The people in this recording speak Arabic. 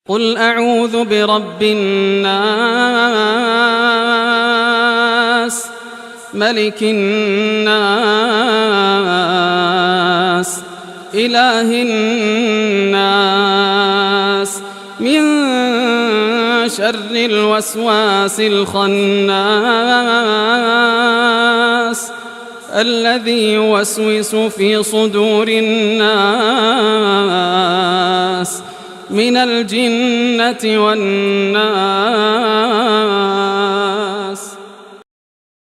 قُلْ أَعُوذُ بِرَبِّ النَّاسِ مَلِكِ النَّاسِ إِلَٰهِ النَّاسِ مِن شَرِّ الْوَسْوَاسِ الْخَنَّاسِ الَّذِي يُوَسْوِسُ فِي صُدُورِ النَّاسِ مِنَ الْجِنَّةِ وَالنَّاسِ